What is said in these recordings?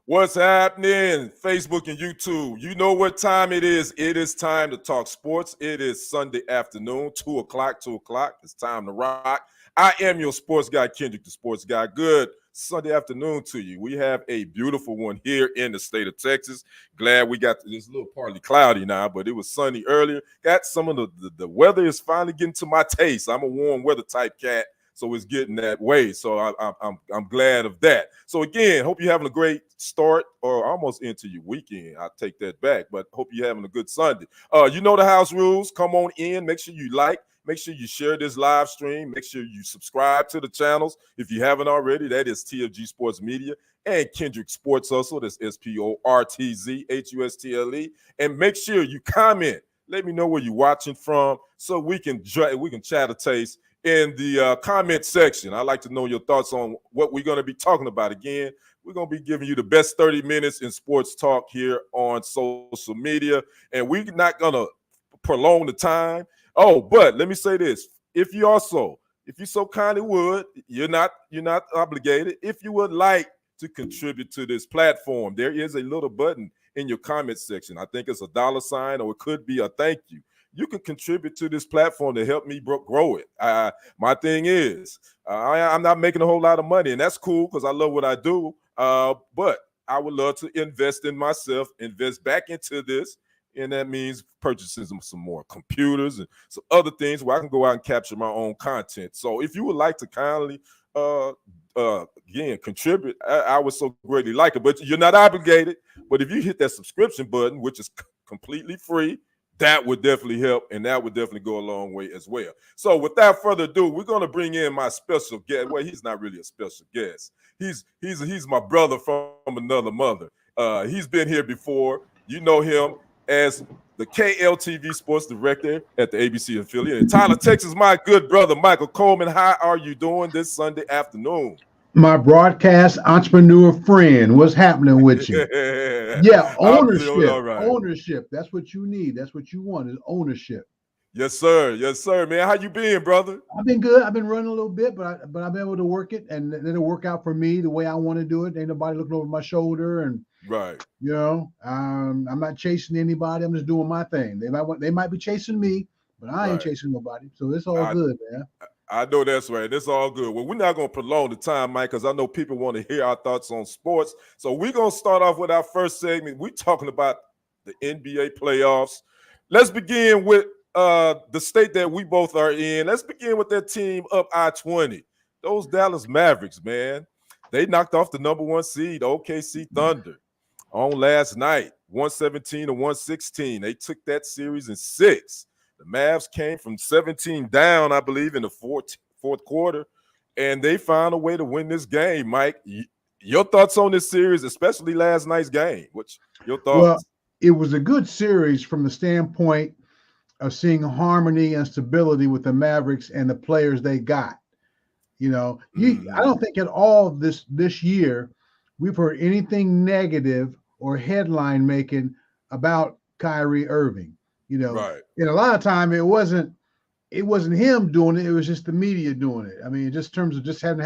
What's happening? Facebook and YouTube. You know what time it is. It is time to talk sports. It is Sunday afternoon, 2 o'clock, 2 o'clock. It's time to rock. I am your sports guy, Kendrick, the sports guy. Good Sunday afternoon to you. We have a beautiful one here in the state of Texas. Glad we got this little partly cloudy now, but it was sunny earlier. Got some of the weather is finally getting to my taste. I'm a warm weather type cat. So it's getting that way. So I'm glad of that. So again, hope you're having a great start or almost into your weekend. I'll take that back, but hope you're having a good Sunday. You know the house rules. Come on in. Make sure you like. Make sure you share this live stream. Make sure you subscribe to the channels if you haven't already. That is TFG Sports Media and Kendrick Sports Hustle. That's SporTZ HUSTLE. And make sure you comment. Let me know where you're watching from so we can chat a taste in the comment section. I'd like to know your thoughts on what we're going to be talking about. Again, we're going to be giving you the best 30 minutes in sports talk here on social media, and we're not going to prolong the time. Oh, but let me say this. If you so kindly would, you're not obligated. If you would like to contribute to this platform, there is a little button in your comment section. I think it's a $sign or it could be a thank you. You can contribute to this platform to help me grow it. My thing is, I'm not making a whole lot of money, and that's cool because I love what I do. But I would love to invest in myself, invest back into this, and that means purchasing some more computers and some other things where I can go out and capture my own content. So if you would like to kindly, again, contribute, I would so greatly like it. But you're not obligated. But if you hit that subscription button, which is completely free, that would definitely help, and that would definitely go a long way as well. So without further ado, we're going to bring in my special guest. Well, he's not really a special guest. He's my brother from another mother. He's been here before. You know him as the KLTV sports director at the ABC affiliate in Tyler, Texas. My good brother, Michael Coleman. How are you doing this Sunday afternoon? My broadcast entrepreneur friend, what's happening with you? Yeah, ownership. Right. Ownership. That's what you need. That's what you want is ownership. Yes, sir. Yes, sir, man. How you been, brother? I've been good. I've been running a little bit, but I've been able to work it, and it'll work out for me the way I want to do it. Ain't nobody looking over my shoulder, and right. You know, I'm not chasing anybody. I'm just doing my thing. They might be chasing me, but I ain't chasing nobody. So it's all good, man. I know that's right. It's all good. Well, we're not going to prolong the time, Mike, because I know people want to hear our thoughts on sports. So we're going to start off with our first segment. We're talking about the NBA playoffs. Let's begin with the state that we both are in. Let's begin with that team up I-20. Those Dallas Mavericks, man. They knocked off the number one seed, OKC Thunder, on last night, 117-116. They took that series in 6. The Mavs came from 17 down, I believe, in the fourth quarter, and they found a way to win this game. Mike, your thoughts on this series, especially last night's game? What's your thoughts? Well, it was a good series from the standpoint of seeing harmony and stability with the Mavericks and the players they got. You know, I don't think at all this year we've heard anything negative or headline making about Kyrie Irving. You know, and a lot of time it wasn't him doing it. It was just the media doing it. I mean, just in terms of just having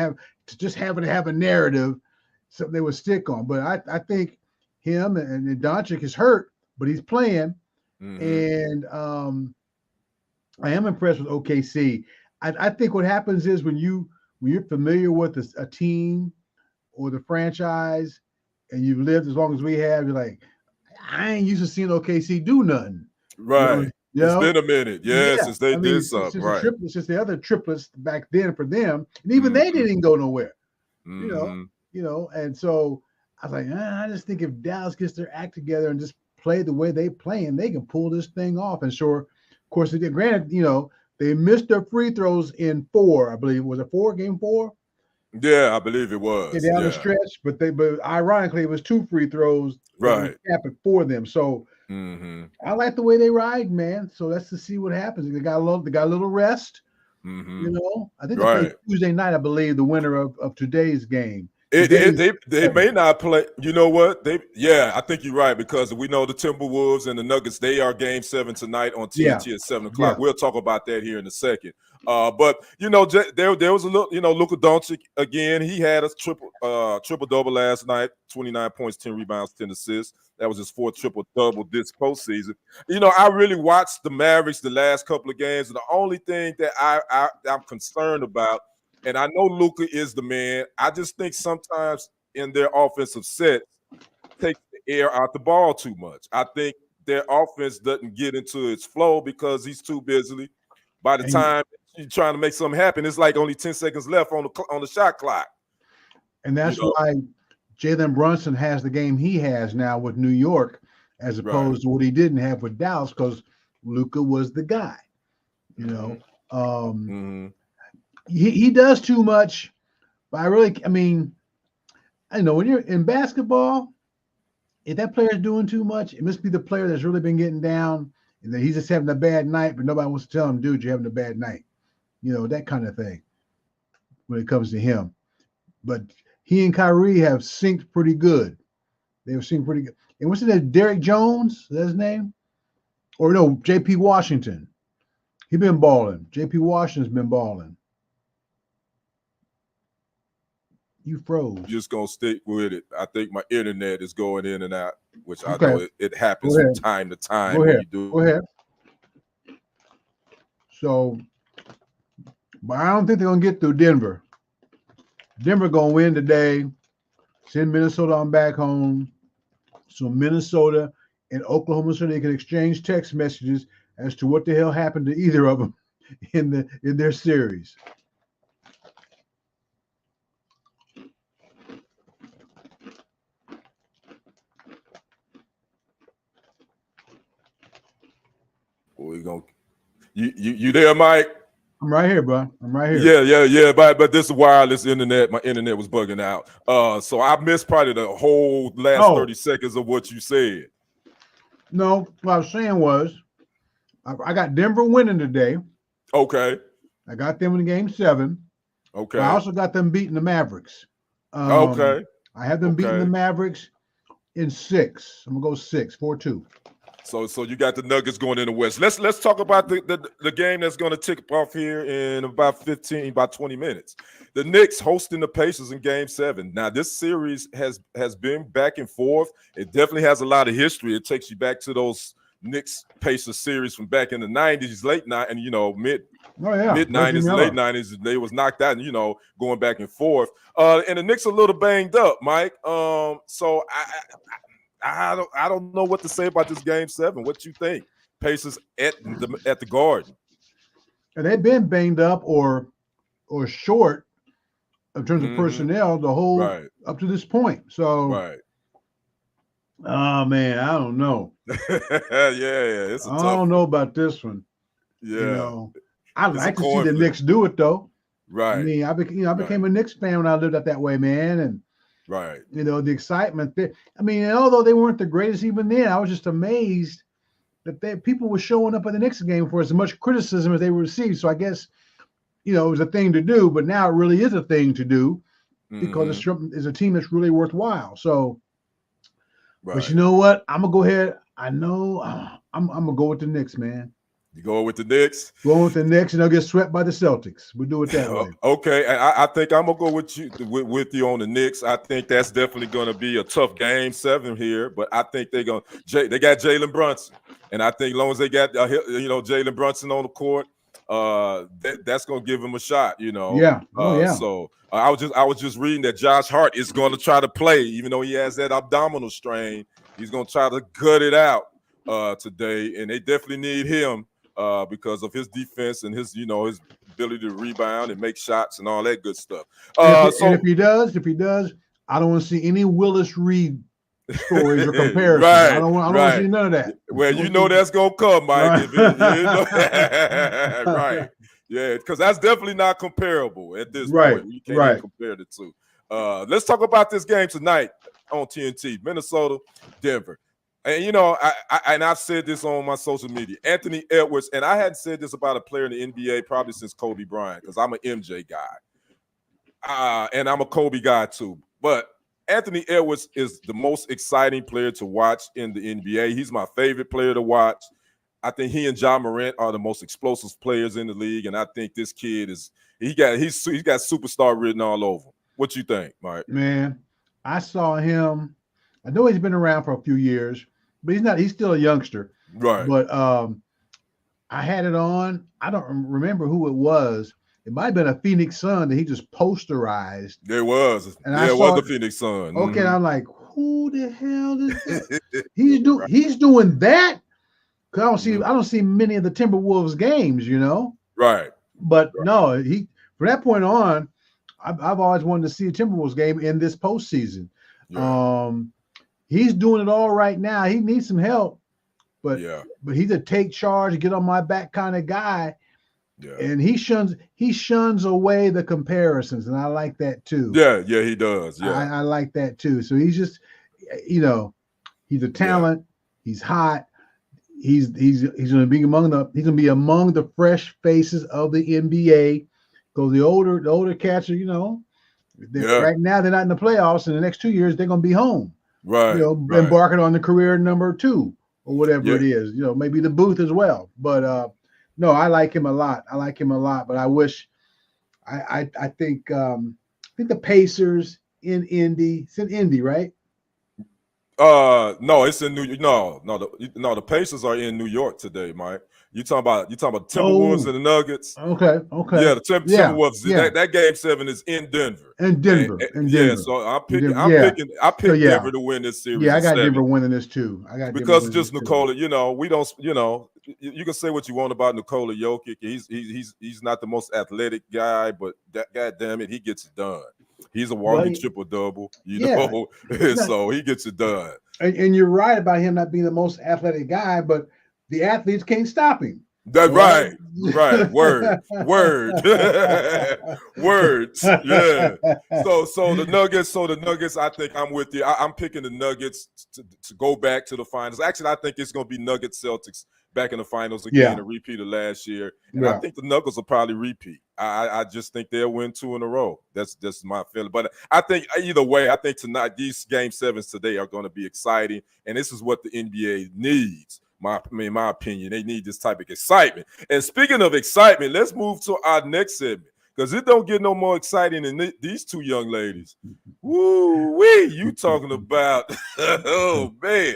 to have a narrative, something they would stick on. But I think him and Doncic is hurt, but he's playing. And I am impressed with OKC. I think what happens is when you're familiar with a team or the franchise and you've lived as long as we have, you're like, I ain't used to seeing OKC do nothing. Right. You know? It's been a minute. Since they did something. Right. Since the other triplets back then for them, and even they didn't go nowhere. You know, and so I was like, I just think if Dallas gets their act together and just play the way they play, and they can pull this thing off. And sure, of course, they did. Granted, you know, they missed their free throws in 4, I believe. Was it 4? Game 4? Yeah, I believe it was. Down the stretch, but ironically, it was 2 free throws. Right. For them. So I like the way they ride, man. So let's just see what happens. They got a little rest. You know, I think they played Tuesday night, I believe, the winner of today's game. They may not play. You know what? I think you're right, because we know the Timberwolves and the Nuggets, they are game 7 tonight on TNT at 7 o'clock. We'll talk about that here in a second. But there was a little, Luka Doncic again. He had a triple double last night, 29 points, 10 rebounds, 10 assists. That was his fourth triple double this postseason. I really watched the Mavericks the last couple of games, and the only thing that I'm concerned about, and I know Luka is the man, I just think sometimes in their offensive set takes the air out the ball too much. I think their offense doesn't get into its flow because he's too busy. By the time you're trying to make something happen, it's like only 10 seconds left on the shot clock. And that's why Jalen Brunson has the game he has now with New York, as opposed to what he didn't have with Dallas, because Luka was the guy. He does too much. But I mean, when you're in basketball, if that player's doing too much, it must be the player that's really been getting down, and that he's just having a bad night, but nobody wants to tell him, dude, you're having a bad night. That kind of thing when it comes to him. But he and Kyrie have synced pretty good. They've synced pretty good. And what's his name? Derek Jones? Is that his name? Or no, J.P. Washington. He been balling. J.P. Washington's been balling. You froze. Just gonna stick with it. I think my internet is going in and out, which I know it happens from time to time. Go ahead. So, but I don't think they're gonna get through Denver. Denver gonna win today. Send Minnesota on back home. So Minnesota and Oklahoma City can exchange text messages as to what the hell happened to either of them in their series. We're gonna you there, Mike? I'm right here, bro. I'm right here. Yeah. But this is wireless internet. My internet was bugging out. So I missed probably the whole last 30 seconds of what you said. No, what I was saying was I got Denver winning today. Okay. I got them in game 7. Okay. But I also got them beating the Mavericks. Okay. I have them beating the Mavericks in 6. I'm gonna go 4-2. So you got the Nuggets going in the West. Let's talk about the game that's going to tick off here in about 20 minutes. The Knicks hosting the Pacers in Game 7. Now this series has been back and forth. It definitely has a lot of history. It takes you back to those Knicks Pacers series from back in the 90s, mid 90s, late 90s. They was knocked out and going back and forth. And the Knicks are a little banged up, Mike. So I don't know what to say about this Game 7. What you think? Pacers at the Garden. And they've been banged up or short in terms of personnel the whole up to this point. So, oh man, I don't know. It's a tough I don't know about this one. Yeah, I'd like to see the Knicks do it though. Right. I mean, I became a Knicks fan when I lived out that way, man, and. Right. The excitement there. I mean, and although they weren't the greatest even then, I was just amazed that people were showing up at the Knicks game for as much criticism as they received. So I guess, it was a thing to do, but now it really is a thing to do because it's a team that's really worthwhile. So, but you know what? I'm going to go ahead. I know I'm going to go with the Knicks, man. You going with the Knicks? Going with the Knicks, and they'll get swept by the Celtics. We'll do it that way. Okay, I think I'm gonna go with you on the Knicks. I think that's definitely gonna be a tough Game 7 here, but I think they got Jalen Brunson, and I think as long as they got Jalen Brunson on the court, that's gonna give him a shot. Yeah. So I was just reading that Josh Hart is going to try to play, even though he has that abdominal strain. He's gonna try to gut it out today, and they definitely need him. Because of his defense and his ability to rebound and make shots and all that good stuff. And if he does, I don't want to see any Willis Reed stories or comparisons. I don't want to see none of that. Well, that's gonna come, Mike. Right. Yeah, because that's definitely not comparable at this point. You can't even compare the two. Let's talk about this game tonight on TNT, Minnesota, Denver. And I've said this on my social media. Anthony Edwards, and I hadn't said this about a player in the NBA probably since Kobe Bryant, because I'm an MJ guy, and I'm a Kobe guy too. But Anthony Edwards is the most exciting player to watch in the NBA. He's my favorite player to watch. I think he and Ja Morant are the most explosive players in the league, and I think this kid he's got superstar written all over. What you think, Mike? Man, I saw him. I know he's been around for a few years, but he's still a youngster. Right. But I had it on. I don't remember who it was. It might have been a Phoenix Sun that he just posterized. There was. And yeah, it was the Phoenix Sun. Okay, and I'm like, who the hell is that? He's Right. he's doing that? Because I don't see many of the Timberwolves games, Right. But no, from that point on, I've always wanted to see a Timberwolves game in this postseason. Yeah. He's doing it all right now. He needs some help, but he's a take charge, get on my back kind of guy. Yeah. And he shuns away the comparisons, and I like that too. Yeah, he does. Yeah, I like that too. So he's just, he's a talent. Yeah. He's hot. He's going to be among the fresh faces of the NBA. Because the older cats are, right now they're not in the playoffs. In the next 2 years, they're going to be home. Right. Embarking on the career number 2 or whatever it is. Maybe the Booth as well. But no, I like him a lot. But I wish, I think the Pacers in Indy. It's in Indy, right? No, it's in the Pacers are in New York today, Mike. You talking about Timberwolves and the Nuggets? Okay. Yeah, the Timberwolves. Yeah. That game 7 is in Denver. Yeah, so I'm picking Denver to win this series. Yeah, I got Denver winning this too. Because just Nikola, we don't, you can say what you want about Nikola Jokic. He's not the most athletic guy, but God damn it, he gets it done. He's a walking triple-double, so he gets it done. And you're right about him not being the most athletic guy, but the athletes can't stop him. That's right. Word. Words. Yeah. So the Nuggets. I think I'm with you. I'm picking the Nuggets to go back to the finals. Actually, I think it's going to be Nuggets Celtics back in the finals again, a repeat of last year. And I think the Nuggets will probably repeat. I just think they'll win 2 in a row. That's my feeling. But I think either way, I think tonight these game 7s today are going to be exciting, and this is what the NBA needs. In my opinion, they need this type of excitement. And speaking of excitement, let's move to our next segment because it don't get no more exciting than these 2 young ladies. Woo-wee, you talking about, oh, man,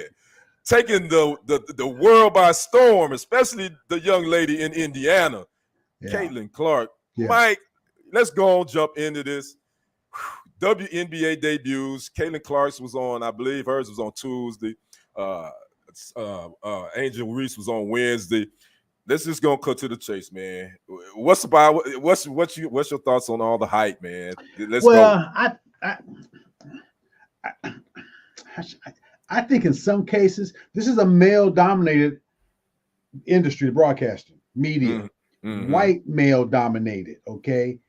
taking the world by storm, especially the young lady in Indiana, Catlin Clark. Yeah. Mike, let's go on, jump into this. WNBA debuts. Catlin Clark's was on, I believe hers was on Tuesday. Angel Reese was on Wednesday. Let's just go cut to the chase, man. What's your thoughts on all the hype, man? Let's go. I think in some cases this is a male-dominated industry, broadcasting, media, white male-dominated. Okay,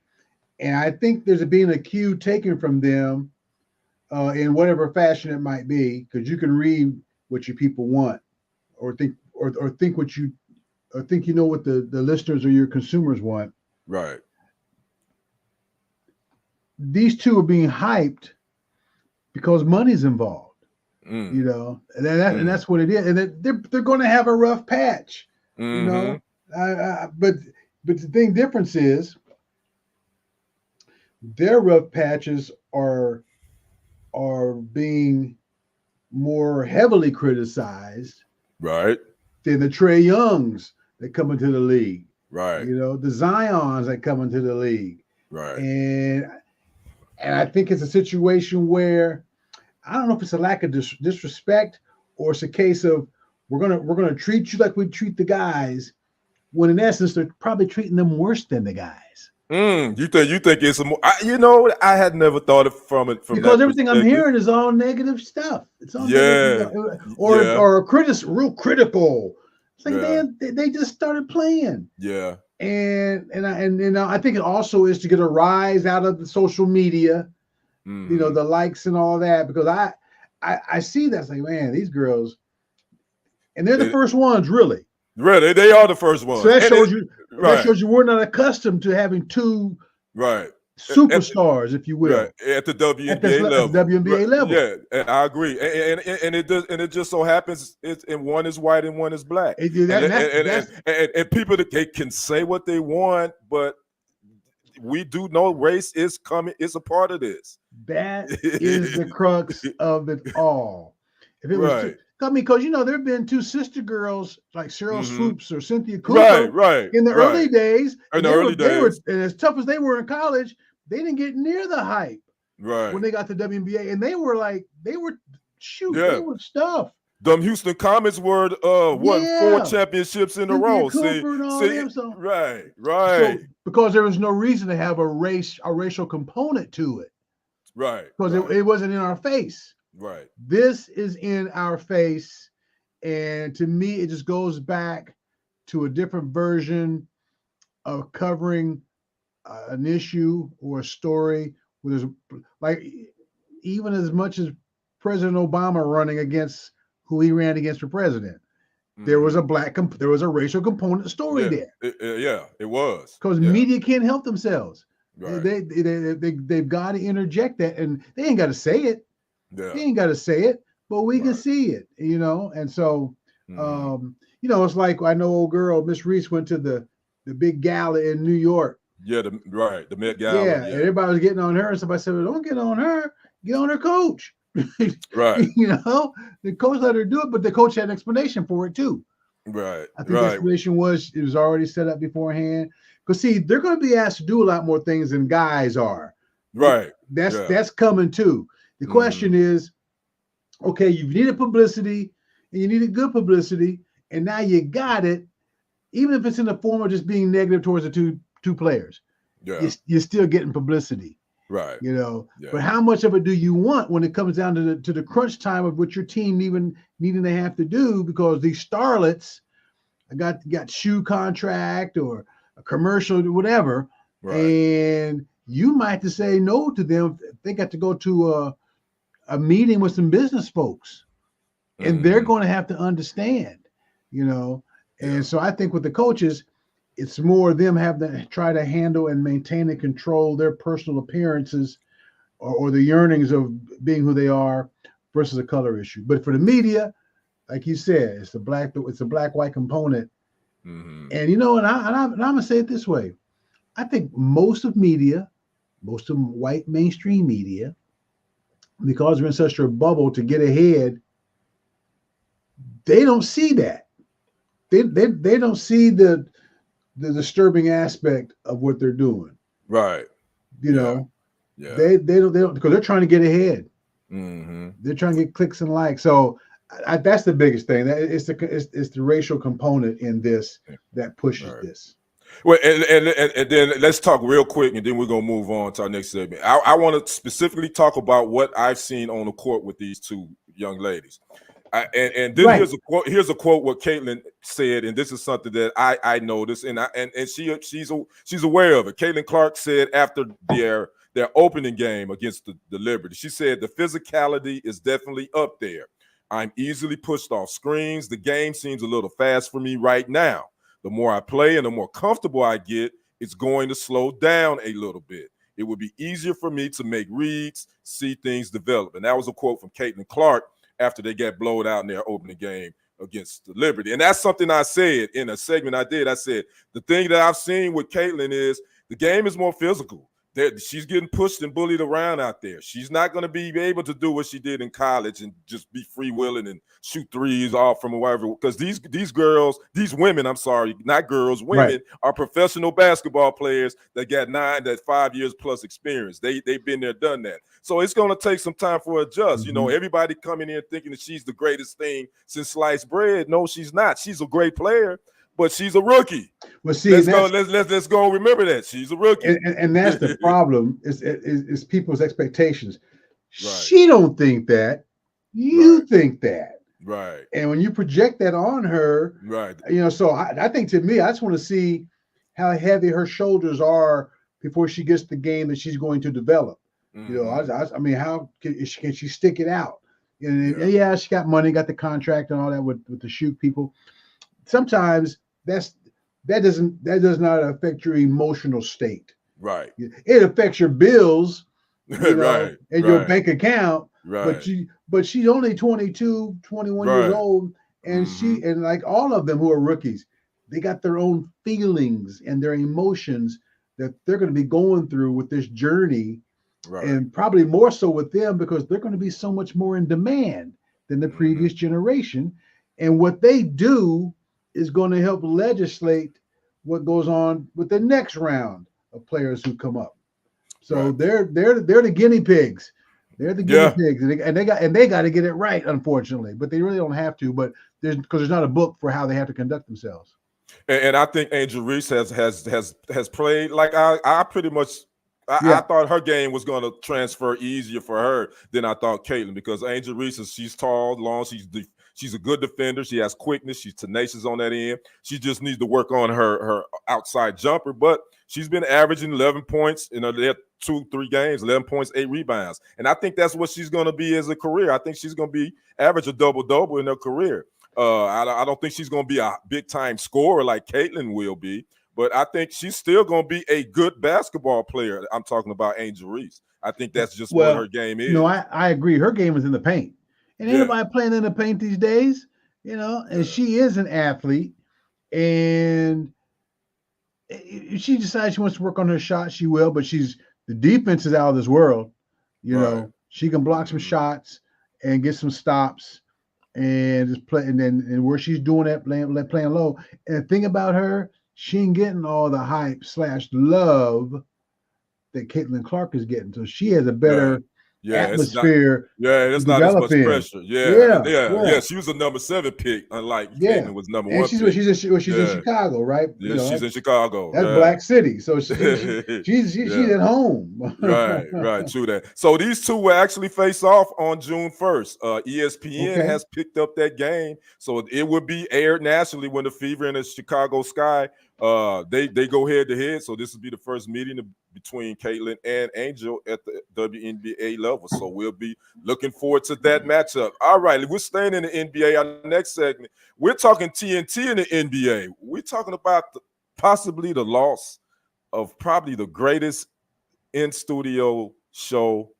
and I think there's being a cue taken from them in whatever fashion it might be, because you can read what your people want, or think what the listeners or your consumers want. Right. These 2 are being hyped because money's involved. And that's what it is. And they're going to have a rough patch. But the difference is their rough patches are being more heavily criticized, right, than the Trae Youngs that come into the league, right? The Zions that come into the league, right? And I think it's a situation where I don't know if it's a lack of disrespect or it's a case of we're gonna treat you like we treat the guys, when in essence they're probably treating them worse than the guys. You think it's a more? I had never thought from because everything I'm hearing is all negative stuff. It's all negative, or real critical. It's like, man, they just started playing. Yeah. And I think it also is to get a rise out of the social media, the likes and all that, because I see that. It's like, man, these girls, and they're the first ones, really. Really, they are the first ones. So that shows you we're not accustomed to having 2 superstars, if you Right will, at the at WNBA the level. Right, WNBA level. yeah, and I agree. And it does, and it just so happens and one is white and one is black. And people that they can say what they want, but we do know race is coming. It's a part of this. That is the crux of it all. If it was, Right. I mean, because there have been two sister girls like Cheryl Swoops or Cynthia Right. Cooper Right. in the early Right. days, In and the early they were, days. and as tough as they were in college, they didn't get near the hype Right. when they got to WNBA, and they were Yeah. stuff. Them Houston Comets were won 4 championships in a Cynthia row. Cooper and all them. So right. because there was no reason to have a racial component to it. Right. Because it wasn't in our face. Right. This is in our face. And to me, it just goes back to a different version of covering an issue or a story where there's like, even as much as President Obama running against who he ran against for president, there was a racial component story there. It was. Because media can't help themselves. Right. They've got to interject that, and they ain't got to say it. Yeah. They ain't got to say it, but we can see it, And so, it's like I know old girl Miss Reese went to the big gala in New York. Yeah, the Met Gala. Yeah, and everybody was getting on her, and somebody said, "Well, don't get on her. Get on her coach." Right. The coach let her do it, but the coach had an explanation for it too. Right. I think the explanation was it was already set up beforehand. Because see, they're going to be asked to do a lot more things than guys are. Right. That's coming too. The question is, okay, you've needed publicity and you needed good publicity, and now you got it. Even if it's in the form of just being negative towards the two players, you're still getting publicity. Right. But how much of it do you want when it comes down to the crunch time of what your team even needing to have to do? Because these starlets got shoe contract or a commercial, whatever, and you might have to say no to them. They got to go to a meeting with some business folks, and they're going to have to understand, And so I think with the coaches, it's more them have to try to handle and maintain and control their personal appearances or the yearnings of being who they are versus a color issue. But for the media, like you said, it's a black-white component. And and I'm gonna say it this way. I think most of white mainstream media, because we're in such a bubble to get ahead, they don't see that. They don't see the disturbing aspect of what they're doing. Right. They don't because they're trying to get ahead. They're trying to get clicks and likes. So that's the biggest thing. It's the racial component in this that pushes this. Well, and then let's talk real quick, and then we're gonna move on to our next segment. I want to specifically talk about what I've seen on the court with these two young ladies. And then here's a quote what Catlin said, and this is something that I noticed, and she's aware of it. Caitlin Clark said after their opening game against the Liberty, she said the physicality is definitely up there. I'm easily pushed off screens. The game seems a little fast for me right now. The more I play and the more comfortable I get, it's going to slow down a little bit. It would be easier for me to make reads, see things develop. And that was a quote from Caitlin Clark after they got blown out in their opening game against the Liberty. And that's something I said in a segment I did. I said, the thing that I've seen with Catlin is the game is more physical. She's getting pushed and bullied around out there. She's not going to be able to do what she did in college and just be freewheeling and shoot threes off from wherever. Because these women, are professional basketball players that got 5 years plus experience. They've been there, done that. So it's going to take some time for her to adjust. Everybody coming in thinking that she's the greatest thing since sliced bread. No, she's not. She's a great player, but she's a rookie. Well, see, let's go remember that she's a rookie, and that's the problem is people's expectations. Right. She don't think that. You think that. Right. And when you project that on her, right. So I think to me, I just want to see how heavy her shoulders are before she gets the game that she's going to develop. I mean, how can she stick it out? And she got money, got the contract and all that with the shoot people. Sometimes that does not affect your emotional state. Right. It affects your bills, Right. and your Right. bank account. Right. But she's only 22, 21 years Right. old, and Mm-hmm. like all of them who are rookies, they got their own feelings and their emotions that they're going to be going through with this journey, Right. and probably more so with them because they're going to be so much more in demand than the Mm-hmm. previous generation. And what they do is going to help legislate what goes on with the next round of players who come up. So Right. they're the guinea pigs. They're the guinea Yeah. pigs, and they got to get it right, unfortunately. But they really don't have to. But there's not a book for how they have to conduct themselves. And I think Angel Reese has played like I pretty much I Yeah, thought her game was going to transfer easier for her than I thought Catlin, because Angel Reese she's tall, long, she's a good defender, she has quickness, she's tenacious on that end. She just needs to work on her outside jumper, but she's been averaging 11 points in their 2-3 games, 11 points, 8 rebounds, and I think that's what she's going to be as a career. I think she's going to be average a double in her career. I don't think she's going to be a big time scorer like Catlin will be, but I think she's still going to be a good basketball player. I'm talking about Angel Reese. I think that's just what her well, game no, is. I agree. Her game is in the paint, and ain't Yeah, nobody playing in the paint these days. And yeah, she is an athlete, and if she decides she wants to work on her shot, she will. But the defense is out of this world. right. She can block some Mm-hmm. shots and get some stops and just play. And where she's doing that, playing low. And the thing about her, she ain't getting all the hype / love that Caitlin Clark is getting. So she has a Right. better Yeah, it's not. atmosphere Yeah, to it's not as develop much in. pressure. Yeah, Yeah, yeah, yeah, yeah. She was a number 7 pick, unlike yeah. Caitlin was number And 1 pick. she's in Yeah, Chicago, right? yeah. She's in Chicago. That's Black City. So she's Yeah. at home. Right, right, true that. So these two will actually face off on June 1st. ESPN Okay. has picked up that game, so it will be aired nationally when the Fever and the Chicago Sky they go head to head. So this will be the first meeting between Catlin and Angel at the WNBA level. So we'll be looking forward to that matchup. All right, we're staying in the NBA. Our next segment, we're talking TNT in the NBA. We're talking about possibly the loss of probably the greatest in-studio show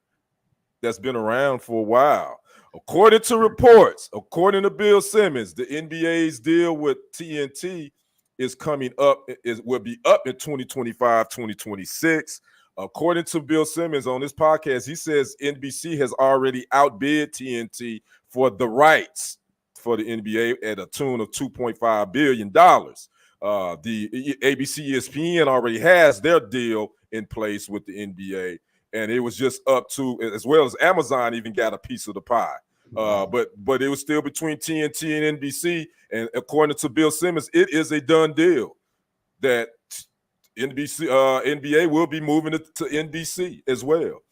that's been around for a while. According to reports, according to Bill Simmons, the NBA's deal with TNT is coming up, will be up in 2025, 2026. According to Bill Simmons on this podcast, he says NBC has already outbid TNT for the rights for the NBA at a tune of $2.5 billion. The ABC ESPN already has their deal in place with the NBA, and it was just up to, as well as Amazon even got a piece of the pie. Wow. But it was still between TNT and NBC, and according to Bill Simmons, it is a done deal that NBA will be moving it to NBC as well.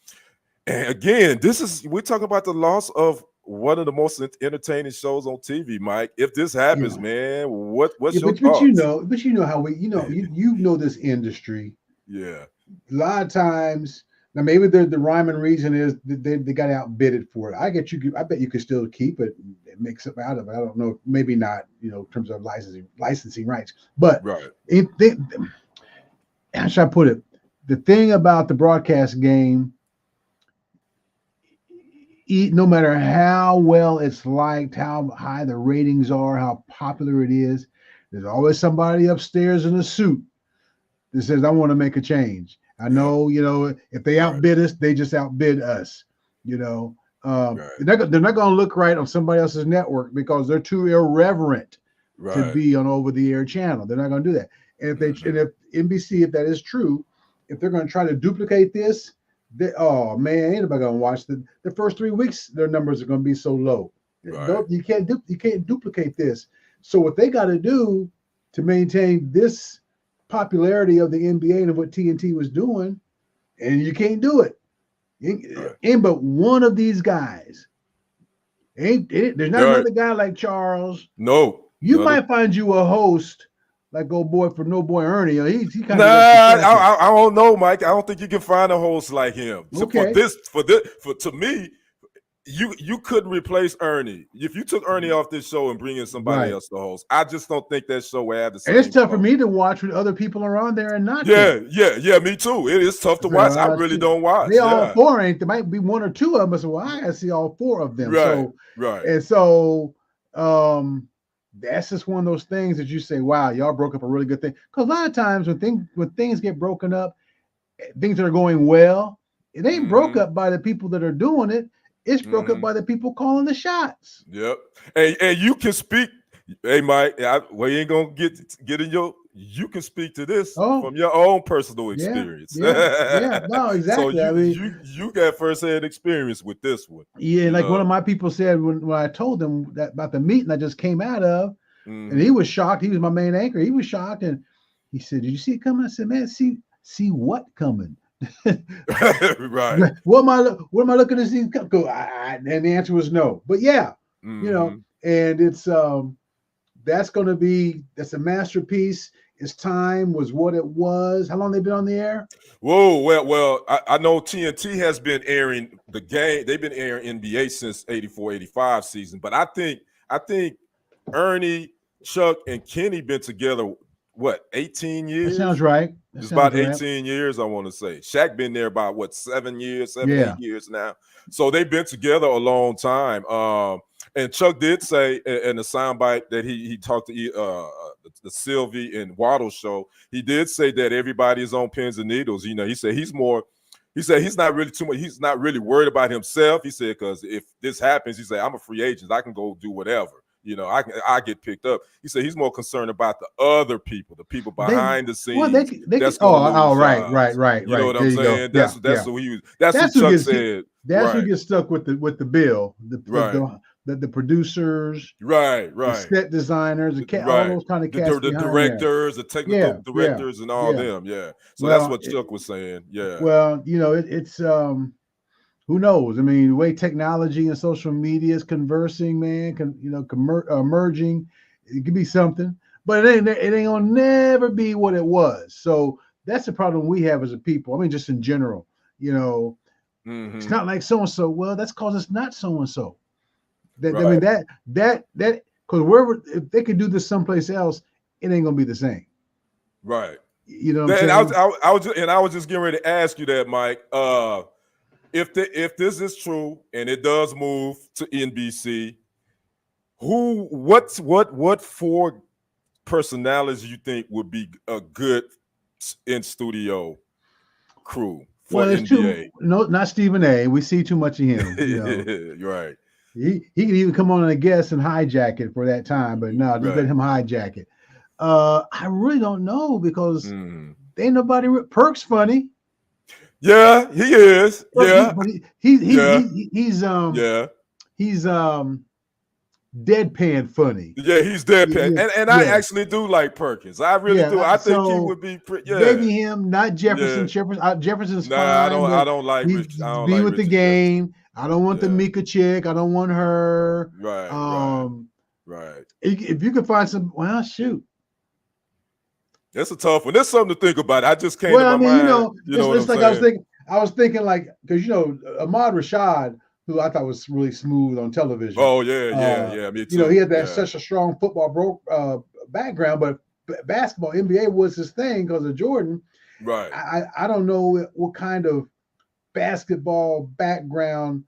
And again, we're talking about the loss of one of the most entertaining shows on TV, Mike. If this happens, man, what's your but thoughts? how we you know this industry. Yeah, A lot of times, now maybe the rhyme and reason is they got outbidded for it. I bet you could still keep it and make something out of it. I don't know, maybe not, in terms of licensing rights. But right, how should I put it? The thing about the broadcast game, no matter how well it's liked, how high the ratings are, how popular it is, there's always somebody upstairs in a suit that says, I want to make a change. I know, if they outbid us, they just outbid us. right, They're not going to look right on somebody else's network because they're too irreverent to right. be on over-the-air channel. They're not going to do that. And if NBC, if that is true, if they're going to try to duplicate this, oh man, ain't nobody going to watch the first 3 weeks. Their numbers are going to be so low. Right. You can't duplicate this. So what they got to do to maintain this popularity of the NBA and of what TNT was doing, and you can't do it. Ain't but one of these guys. There's not another guy like Charles. No. You might find you a host like old boy for No Boy Ernie. He kind of. I don't know, Mike. I don't think you can find a host like him. Okay. For to me, you couldn't replace Ernie. If you took Ernie off this show and bring in somebody Right. else to host, I just don't think that show would have the And it's same tough for quality. me to watch when other people are on there and not Yeah, them. yeah, me too. It is tough to So watch. I really see, don't watch. they all Yeah, four ain't. There might be one or two of them. I said, well, I gotta see all four of them. right, So right. and so, that's just one of those things that you say, wow, y'all broke up a really good thing. Because a lot of times when things get broken up, things that are going well, it ain't broke Mm-hmm. up by the people that are doing it. It's broke up Mm-hmm. by the people calling the shots. Yep. And you can speak. Hey, Mike. We ain't gonna get in your. You can speak to this Oh, from your own personal yeah, experience. yeah, yeah. No, So exactly. I you mean, you you got firsthand experience with this one. yeah, You like one know. of my people said when I told them that about the meeting I just came out of, and he Mm-hmm. was shocked. He was my main anchor. He was shocked, and he said, "Did you see it coming?" I said, "Man, see what coming? Right. What am I looking to see? And the answer was no. But yeah, Mm-hmm. and it's that's a masterpiece. Its time was what it was. How long they been on the air? Whoa, well, I know TNT has been airing the game. They've been airing NBA since 84, 85 season. But I think Ernie, Chuck, and Kenny been together, what, 18 That sounds years? right. That It's sounds about right. 18 years, I want to say. Shaq been there about what, 7 years, seven, Yeah. 8 years now. So they've been together a long time. And Chuck did say in the soundbite that he talked to the Sylvie and Waddle show. He did say that everybody is on pins and needles. He said he said he's not really too much. He's not really worried about himself. He said because if this happens, he said I'm a free agent. I can go do whatever. I get picked up. He said he's more concerned about the other people, the people They behind the well scenes they could that's going to oh lose right, jobs. You know right. what There I'm you go. saying? Yeah, That's yeah. who he. That's who That's who Chuck gets said. that's who Right, gets stuck with the bill. right, The producers, right, the right. set designers, all Right. those kind of The cats behind there. directors, the technical Yeah, yeah, directors, and all yeah. them. Yeah. So that's Well, what Chuck was saying. Yeah. it's who knows? I mean, the way technology and social media is conversing, man, merging, it could be something, but it ain't gonna never be what it was. So that's the problem we have as a people. I mean, just in general, you know, it's Mm-hmm. not like so and so. Well, that's cause it's not so and so. That I mean Right. that because wherever if they could do this someplace else, it ain't gonna be the same. Right. You know what I'm And saying? I was just getting ready to ask you that, Mike. If this is true and it does move to NBC, what four personalities you think would be a good in studio crew for Well, it's too NBA? no, not Stephen A. We see too much of him. Right. He can even come on a guest and hijack it for that time, but no, just let Right. him hijack it. I really don't know because Mm. ain't nobody. Perk's funny, Yeah, he is. Yeah, but yeah, he's yeah. he's deadpan funny. Yeah, he's deadpan. Yeah, And I yeah, actually do like Perkins. I really do. yeah. I think he So would be pretty, yeah. maybe him, not Jefferson. Yeah. Jefferson's Nah, fine, I but don't like he's Rich. I don't be like with the Richard Jefferson. game. I don't want the Yeah. Mika chick. I don't want her. Right, right, right. If you could find some, well, shoot. That's a tough one. There's something to think about. I just came to Well, I my mean, mind. You know what I'm it's like saying? I was thinking like because Ahmad Rashad, who I thought was really smooth on television. Oh, yeah, yeah, yeah. Me He too. had that Yeah. such a strong football background, but basketball NBA was his thing because of Jordan. Right. I don't know what kind of basketball background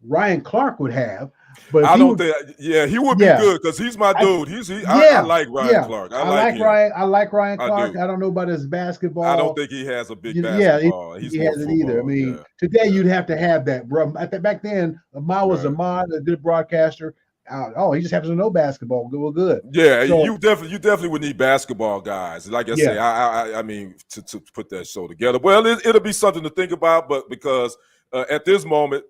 Ryan Clark would have, but if I he don't would, think, yeah, he would be yeah, good because he's my I dude. I yeah, like Ryan yeah. Clark. I like him. I like Ryan I Clark. do. I don't know about his I don't basketball. think he has a big Yeah, basketball. He's he more hasn't either. I football. mean, Yeah. today Yeah. you'd have to have that, bro. Back then, Ahmad was Right. Ahmad, a good broadcaster. He just happens to know basketball. Well, good. Yeah, So you definitely would need basketball guys. Like I say, yeah, I mean to put that show together. Well, it'll be something to think about, but because at this moment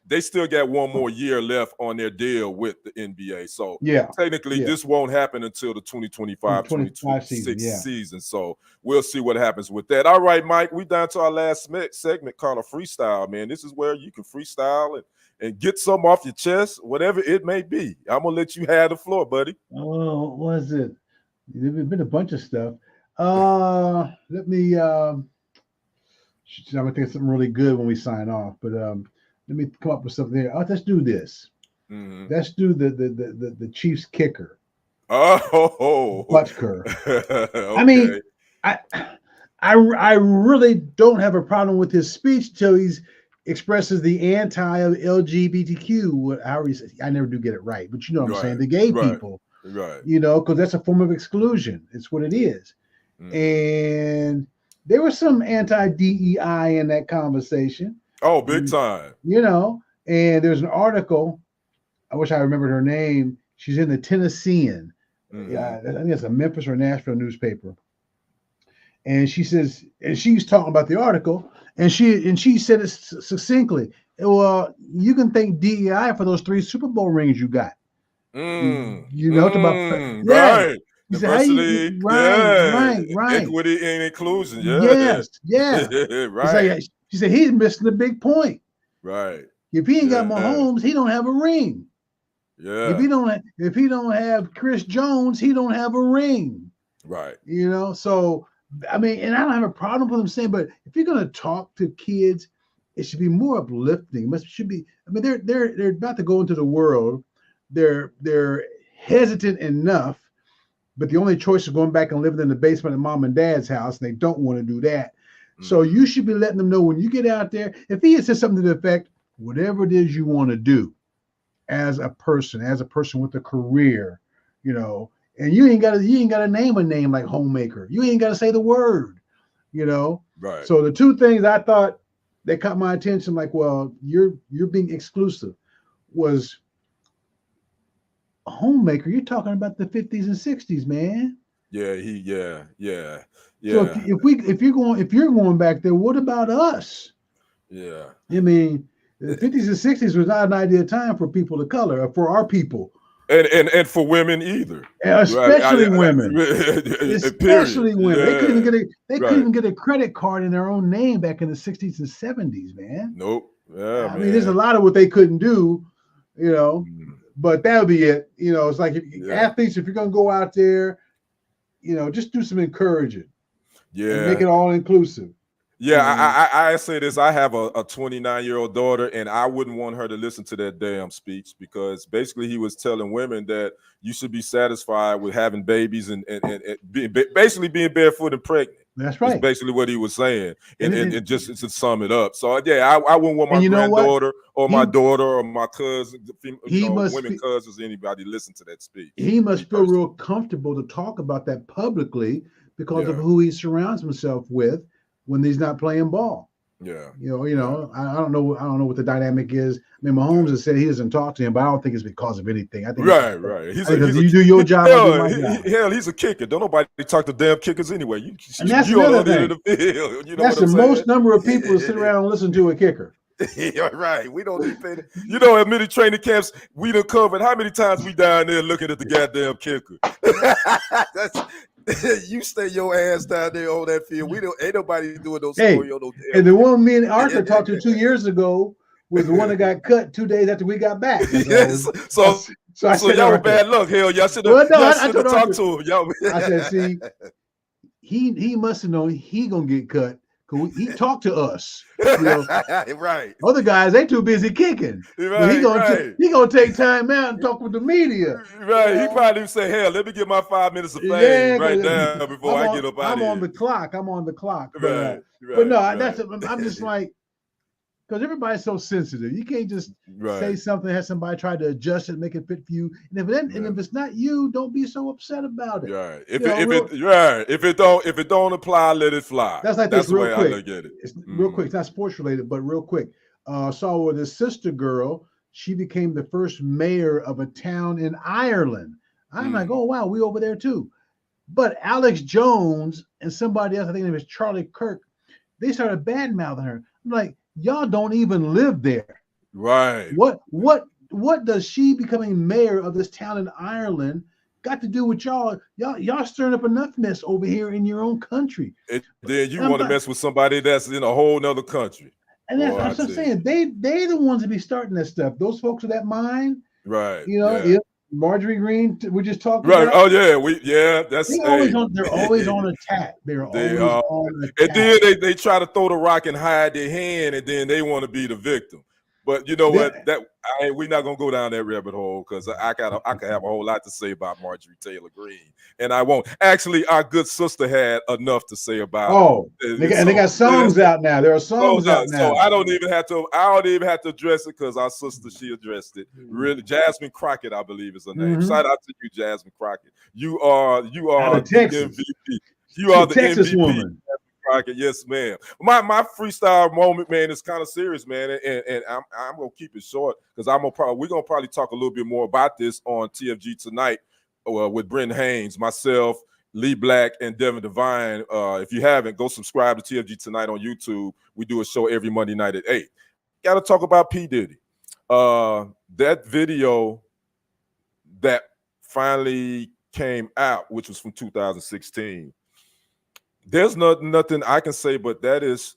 they still got one more year left on their deal with the NBA. So yeah, technically, yeah. this won't happen until the 2025 25 season. 2026 Yeah. season. So we'll see what happens with that. All right, Mike, we down to our last segment called a freestyle, man. This is where you can freestyle and get some off your chest, whatever it may be. I'm gonna let you have the floor, buddy. Oh, what was it? There's been a bunch of stuff. Let me. I'm gonna think of something really good when we sign off. But let me come up with something here. Oh, let's do this. Let's do the Chiefs kicker. Oh, Butker. okay. I mean, I really don't have a problem with his speech till he expresses the anti-LGBTQ. I never do get it right, but you know what I'm saying. The gay people, right? You know, because that's a form of exclusion. It's what it is. And there was some anti-DEI in that conversation. Oh, big time. You know, and there's an article. I wish I remembered her name. She's in the Tennessean. Yeah, I think it's a Memphis or Nashville newspaper. And she says, and she's talking about the article, and she said it succinctly. Well, you can thank DEI for those 3 Super Bowl rings you got. You know, it's about right. You said, diversity, right. Equity and inclusion. Yeah. Yes. Right. She said he's missing the big point. Right. If he ain't got Mahomes, he don't have a ring. Yeah. If he don't have Chris Jones, he don't have a ring. Right. You know, so I mean, and I don't have a problem with them saying, but if you're gonna talk to kids, it should be more uplifting. It should be. I mean, they're about to go into the world. They're hesitant enough, but the only choice is going back and living in the basement of mom and dad's house, and they don't want to do that. So you should be letting them know when you get out there. If he had said something to the effect, whatever it is you want to do, as a person with a career, you know, and you ain't got to name a name like homemaker. You ain't got to say the word, you know. Right. So the 2 things I thought that caught my attention, like, well, you're being exclusive, was a homemaker. You're talking about the 50s and 60s, man. Yeah. So if you're going back there, what about us? Yeah. I mean, the 50s and 60s was not an ideal time for people of color, for our people. And for women either. Especially women. Especially women. Yeah. They couldn't even get a credit card in their own name back in the 60s and 70s, man. Nope. Yeah, I mean, there's a lot of what they couldn't do, you know, but that'll be it. You know, it's like athletes, if you're going to go out there, you know, just do some encouraging. Yeah. And make it all inclusive. Yeah, I say this. I have a 29-year-old daughter, and I wouldn't want her to listen to that damn speech, because basically he was telling women that you should be satisfied with having babies and basically being barefoot and pregnant. That's right. That's basically what he was saying, and just to sum it up. So yeah, I wouldn't want my granddaughter or my daughter or my cousin, women cousins, anybody listen to that speech. He must feel real comfortable to talk about that publicly because of who he surrounds himself with when he's not playing ball. Yeah. I don't know what the dynamic is. I mean, Mahomes has said he doesn't talk to him, but I don't think it's because of anything. I think right. You do your job. Hell, he's a kicker. Don't nobody talk to damn kickers anyway. And that's another thing. The field, you know that's the most number of people to sit around and listen to a kicker. Yeah, right. We don't need pay. You know, at many training camps, we done covered how many times we down there looking at the goddamn kicker. You stay your ass down there on that field. Ain't nobody doing those story on no damn. And the one me and Arthur talked to 2 years ago was the one that got cut 2 days after we got back. Yes. So y'all were bad luck. Hell, y'all should have talked to him. Y'all. I said, see, he must have known he gonna get cut. He talked to us, you know? Right. Other guys, they too busy kicking. Right, he gonna take time out and talk with the media. Right. He probably say, "Hell, let me get my 5 minutes of fame right now before I get up out of here." I'm on the clock. Right. But no, I'm just like, because everybody's so sensitive. You can't just say something, have somebody try to adjust it, make it fit for you. And if it's not you, don't be so upset about it. Right. If it don't apply, let it fly. That's like That's this real the way quick. I look at it. It's real quick. It's not sports related, but real quick. Saw with his sister girl. She became the first mayor of a town in Ireland. I'm like, oh wow, we over there too. But Alex Jones and somebody else, I think it was Charlie Kirk, they started bad mouthing her. I'm like, y'all don't even live there. Right. What does she becoming mayor of this town in Ireland got to do with y'all? Y'all stirring up enough mess over here in your own country. And then you want to mess with somebody that's in a whole nother country. And that's what I'm saying. They the ones that be starting that stuff. Those folks with that mind. Right. You know, Marjorie Green, we just talked about. Right. Oh yeah. That's they're always on attack. They're always on attack. And then they try to throw the rock and hide their hand, and then they want to be the victim. But you know what? We're not gonna go down that rabbit hole because I could have a whole lot to say about Marjorie Taylor Greene, and I won't. Actually, our good sister had enough to say about. Oh, they got songs out now. There are songs out now. So I don't even have to address it because our sister, she addressed it. Really, Jasmine Crockett, I believe is her name. Shout out to you, Jasmine Crockett. You are the MVP. You are the Texas MVP. woman. Crockett, yes, ma'am. My freestyle moment, man, is kind of serious, man, and I'm gonna keep it short because we're gonna probably talk a little bit more about this on TFG tonight with Brent Haynes, myself, Lee Black, and Devin Devine. If you haven't, go subscribe to TFG tonight on YouTube. We do a show every Monday night at 8. Got to talk about P. Diddy. That video that finally came out, which was from 2016. There's nothing I can say, but it's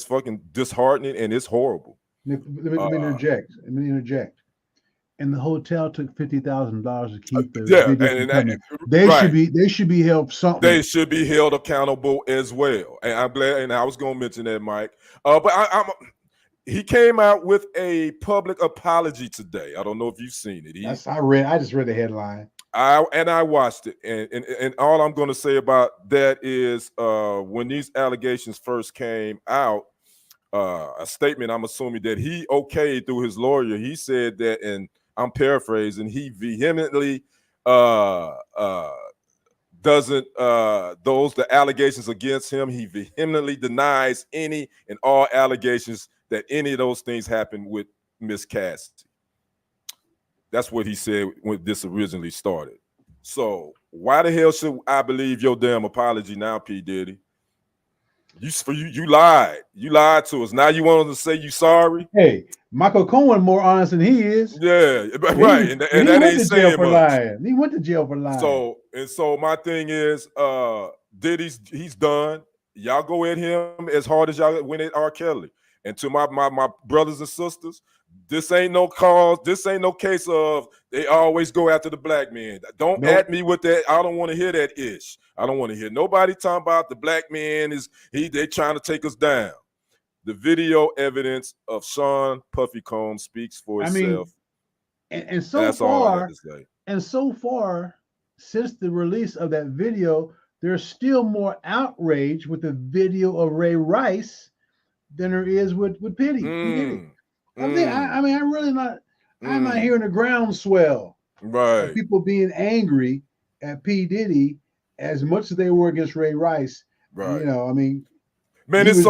fucking disheartening and it's horrible. Let me interject. And the hotel took $50,000 to keep the video coming. They should be held something. They should be held accountable as well. And I'm glad. And I was going to mention that, Mike. But he came out with a public apology today. I don't know if you've seen it. I just read the headline. I watched it, and all I'm going to say about that is when these allegations first came out, a statement I'm assuming that he okayed through his lawyer. He said that, and I'm paraphrasing, he vehemently doesn't the allegations against him. He vehemently denies any and all allegations that any of those things happened with Miss Cassidy. That's what he said when this originally started. So why the hell should I believe your damn apology now, P. Diddy? You lied. You lied to us. Now you want us to say you sorry? Hey, Michael Cohen more honest than he is. Yeah, right. And that ain't saying much. He went to jail for lying. So my thing is, he's done. Y'all go at him as hard as y'all went at R. Kelly. And to my brothers and sisters, this ain't no cause. This ain't no case of they always go after the black man. Don't at me with that. I don't want to hear that ish. I don't want to hear nobody talking about the black man they trying to take us down. The video evidence of Sean Puffy Combs speaks for itself. And so far, since the release of that video, there's still more outrage with the video of Ray Rice than there is with P. Diddy. I'm not hearing the groundswell of people being angry at P. Diddy as much as they were against Ray Rice. Right. Man, it's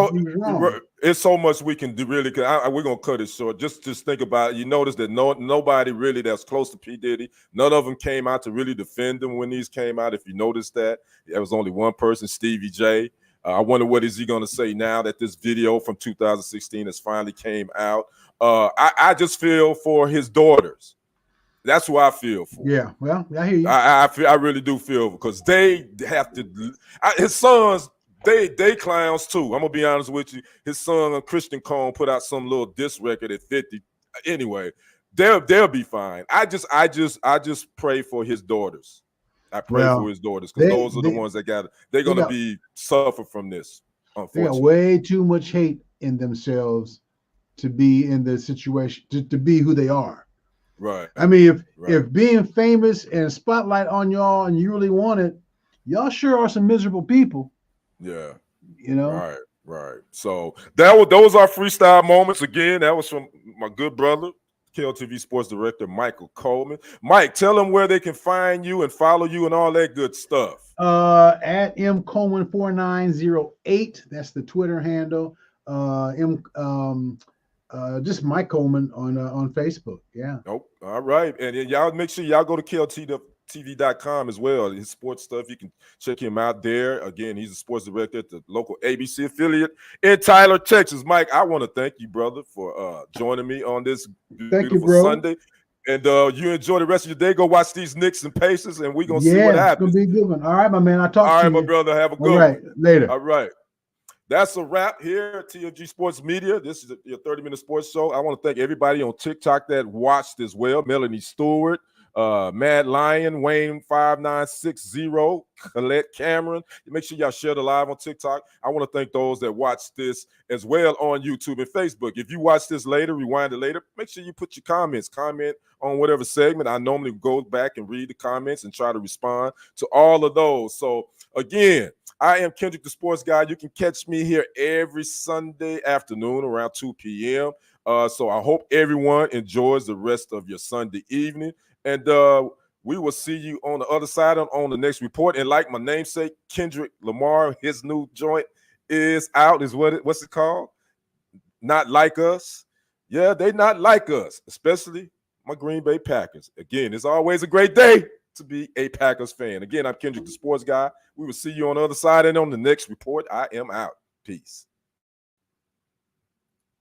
so much we can do really. We're gonna cut it short. Just think about it. You notice that nobody really that's close to P. Diddy, none of them came out to really defend him when these came out. If you notice that, there was only one person, Stevie J. I wonder what is he going to say now that this video from 2016 has finally came out. I just feel for his daughters. That's who I feel for. Yeah, well, I hear you. I really do feel because they have to. His sons, they clowns too. I'm gonna be honest with you. His son Christian Cone put out some little diss record at 50. Anyway, they'll be fine. I just pray for his daughters. I pray for his daughters because those are the ones that they're going to be suffer from this. Unfortunately, they got way too much hate in themselves to be in the situation to be who they are. Right. I mean, if being famous and spotlight on y'all and you really want it, y'all sure are some miserable people. Yeah. Right. So those are freestyle moments. Again, that was from my good brother, KLTV Sports Director Michael Coleman. Mike, tell them where they can find you and follow you and all that good stuff. At mcoleman4908. That's the Twitter handle. Just Mike Coleman on Facebook. Yeah. Nope. All right. And y'all make sure y'all go to KLTV.com as well. His sports stuff, you can check him out there. Again, he's a sports director at the local ABC affiliate in Tyler, Texas. Mike, I want to thank you, brother, for joining me on this beautiful Sunday. And you enjoy the rest of your day. Go watch these Knicks and Pacers, and we're going to see what happens. It's going to be a good one. All right, my man. I'll talk to you. All right, my brother. Have a good one. All right. Later. All right. That's a wrap here at TFG Sports Media. This is your 30-minute sports show. I want to thank everybody on TikTok that watched as well. Melanie Stewart, Mad Lion, Wayne 5960, Colette Cameron. Make sure y'all share the live on TikTok. I want to thank those that watch this as well on YouTube and Facebook. If you watch this later, rewind it later, make sure you put your comments. Comment on whatever segment. I normally go back and read the comments and try to respond to all of those. So again, I am Kendrick, the sports guy. You can catch me here every Sunday afternoon around 2 p.m. So I hope everyone enjoys the rest of your Sunday evening. And we will see you on the other side on the next report. And like my namesake, Kendrick Lamar, his new joint is out. What's it called? Not Like Us. Yeah, they not like us, especially my Green Bay Packers. Again, it's always a great day to be a Packers fan. Again, I'm Kendrick, the sports guy. We will see you on the other side and on the next report. I am out. Peace.